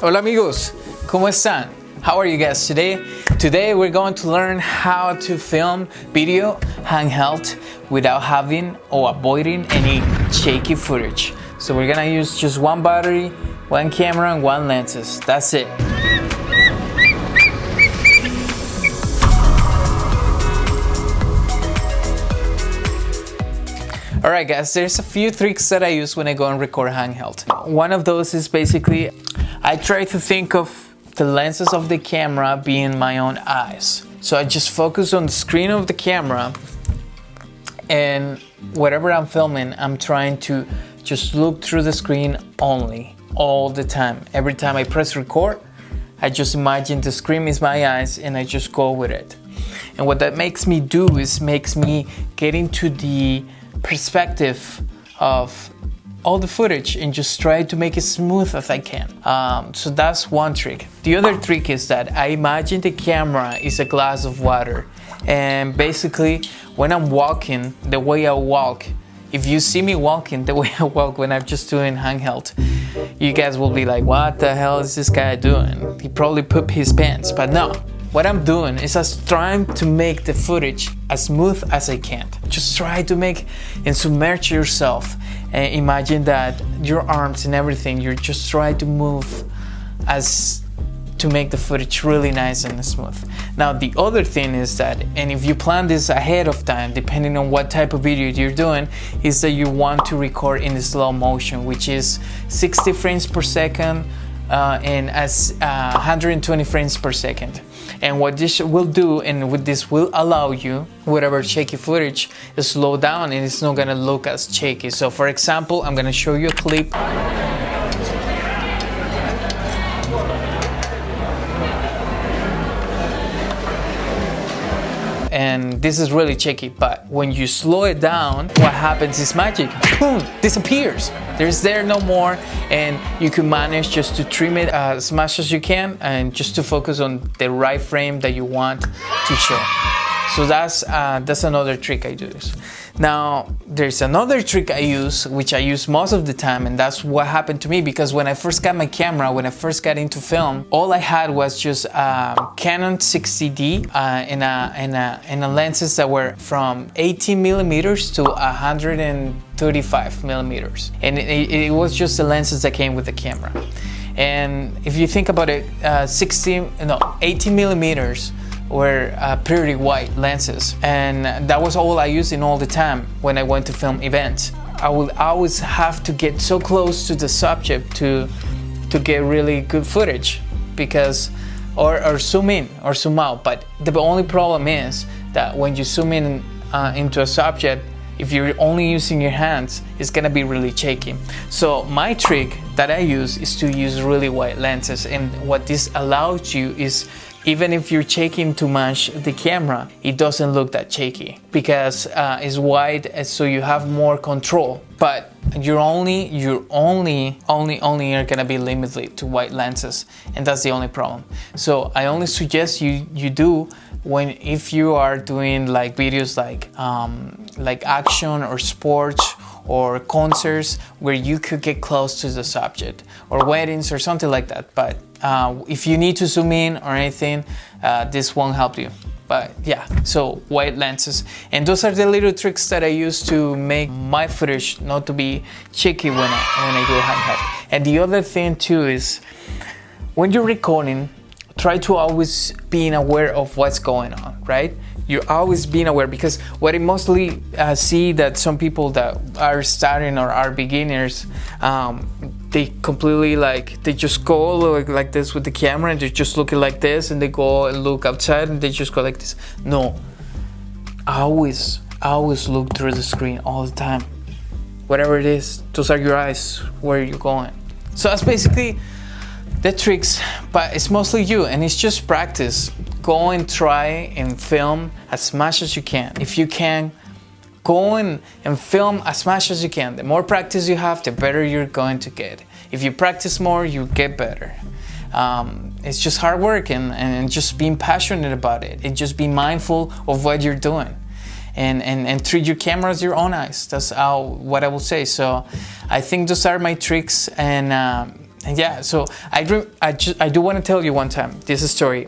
Hola amigos, ¿cómo están? How are you guys today? Today we're going to learn how to film video handheld without having or avoiding any shaky footage. So we're gonna use just one battery, one camera, and one lenses. That's it. Alright guys, there's a few tricks that I use when I go and record handheld. One of those is basically, I try to think of the lenses of the camera being my own eyes. So I just focus on the screen of the camera, and whatever I'm filming, I'm trying to just look through the screen only, all the time. Every time I press record, I just imagine the screen is my eyes and I just go with it. And what that makes me do is makes me get into the perspective of all the footage and just try to make it smooth as I can. So that's one trick. The other trick is that I imagine the camera is a glass of water, and basically when I'm walking, the way I walk, if you see me walking the way I walk when I'm just doing handheld, you guys will be like, what the hell is this guy doing? He probably pooped his pants. But no, what I'm doing is just trying to make the footage as smooth as I can. Just try to make and submerge yourself and imagine that your arms and everything, you're just trying to move as to make the footage really nice and smooth. Now the other thing is that, and if you plan this ahead of time, depending on what type of video you're doing, is that you want to record in slow motion, which is 60 frames per second and as 120 frames per second. And what this will do, and what this will allow you, whatever shaky footage, is slow down and it's not gonna look as shaky. So for example, I'm gonna show you a clip. And this is really shaky, but when you slow it down, what happens is magic. Boom, disappears. There's there no more, and you can manage just to trim it as much as you can and just to focus on the right frame that you want to show. So that's another trick I do. Now there's another trick I use, which I use most of the time, and that's what happened to me, because when I first got my camera, when I first got into film, all I had was just Canon 60D and lenses that were from 18 millimeters to 135 millimeters, and it was just the lenses that came with the camera. And if you think about it, 18 millimeters were pretty wide lenses, and that was all I used in all the time when I went to film events. I would always have to get so close to the subject to get really good footage, because or zoom in or zoom out. But the only problem is that when you zoom in into a subject, if you're only using your hands, it's gonna be really shaky. So my trick that I use is to use really wide lenses, and what this allows you is, even if you're shaking too much the camera, it doesn't look that shaky because it's wide, so you have more control. But you're only gonna be limited to wide lenses, and that's the only problem. So I only suggest you do if you are doing like videos like action or sports or concerts where you could get close to the subject, or weddings or something like that. But if you need to zoom in or anything, this won't help you. But yeah, so wide lenses. And those are the little tricks that I use to make my footage not to be shaky when I do handheld. And the other thing too is, when you're recording, try to always being aware of what's going on, right? You're always being aware, because what I mostly see that some people that are starting or are beginners, they completely they just go like this with the camera, and they're just looking like this, and they go and look outside and they just go like this. No, I always look through the screen all the time. Whatever it is, those are your eyes, where you're going. So that's basically the tricks, but it's mostly you, and it's just practice. Go and try and film as much as you can. If you can, go and film as much as you can. The more practice you have, the better you're going to get. If you practice more, you get better. It's just hard work and just being passionate about it, and just be mindful of what you're doing. And treat your camera as your own eyes. That's what I will say. So I think those are my tricks, and And yeah, so I do want to tell you one time, this is a story.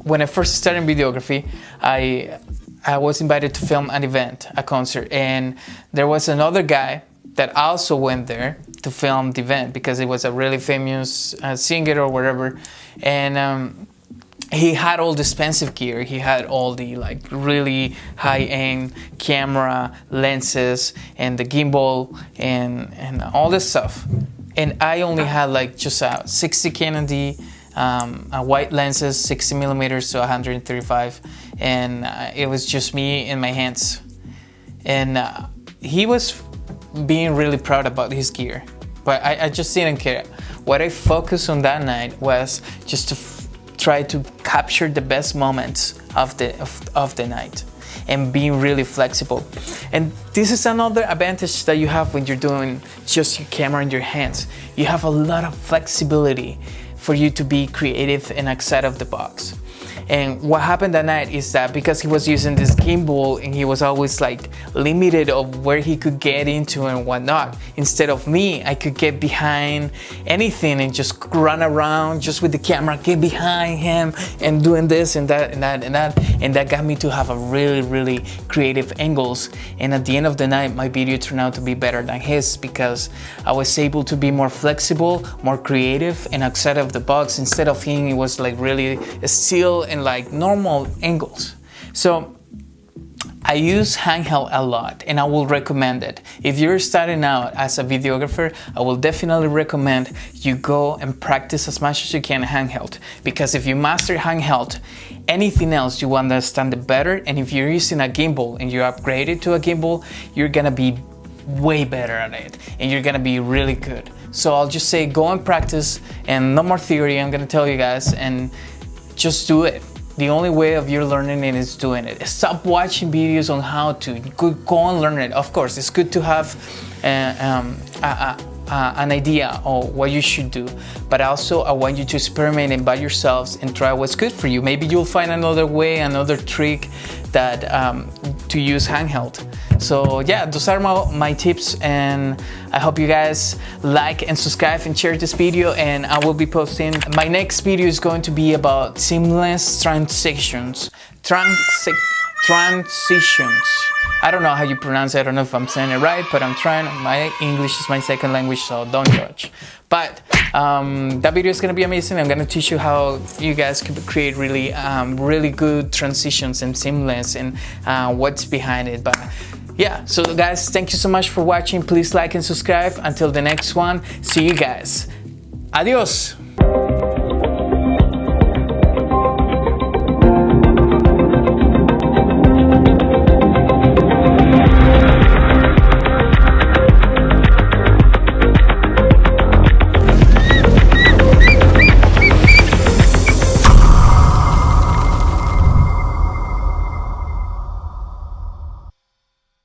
When I first started videography, I was invited to film an event, a concert, and there was another guy that also went there to film the event because it was a really famous singer or whatever. And he had all the expensive gear. He had all the like really high-end camera, lenses, and the gimbal, and all this stuff. And I only had like just a 60 Canon D, a wide lenses, 60 millimeters to 135, and it was just me and my hands. And he was being really proud about his gear, but I just didn't care. What I focused on that night was just to try to capture the best moments of the night and being really flexible. And this is another advantage that you have when you're doing just your camera in your hands. You have a lot of flexibility for you to be creative and outside of the box. And what happened that night is that because he was using this gimbal and he was always like limited of where he could get into and whatnot, instead of me, I could get behind anything and just run around just with the camera, get behind him and doing this and that and that and that. And that got me to have a really creative angles. And at the end of the night, my video turned out to be better than his because I was able to be more flexible, more creative and outside of the box. Instead of him, it was like really still and like normal angles. So I use handheld a lot and I will recommend it. If you're starting out as a videographer, I will definitely recommend you go and practice as much as you can handheld, because if you master handheld, anything else you will understand it better. And if you're using a gimbal and you upgrade it to a gimbal, you're gonna be way better at it and you're gonna be really good. So I'll just say go and practice, and no more theory, I'm gonna tell you guys, and just do it. The only way of you learning it is doing it. Stop watching videos on how to. Go and learn it. Of course, it's good to have an idea of what you should do, but also I want you to experiment and by yourselves and try what's good for you. Maybe you'll find another way, another trick that to use handheld. So yeah, those are my tips, and I hope you guys like and subscribe and share this video. And I will be posting, my next video is going to be about seamless transitions. Transitions. I don't know how you pronounce it. I don't know if I'm saying it right, but I'm trying. My English is my second language, so don't judge. But that video is gonna be amazing. I'm gonna teach you how you guys can create really good transitions and seamless, and what's behind it. But yeah, so guys, thank you so much for watching. Please like and subscribe. Until the next one, see you guys. Adios.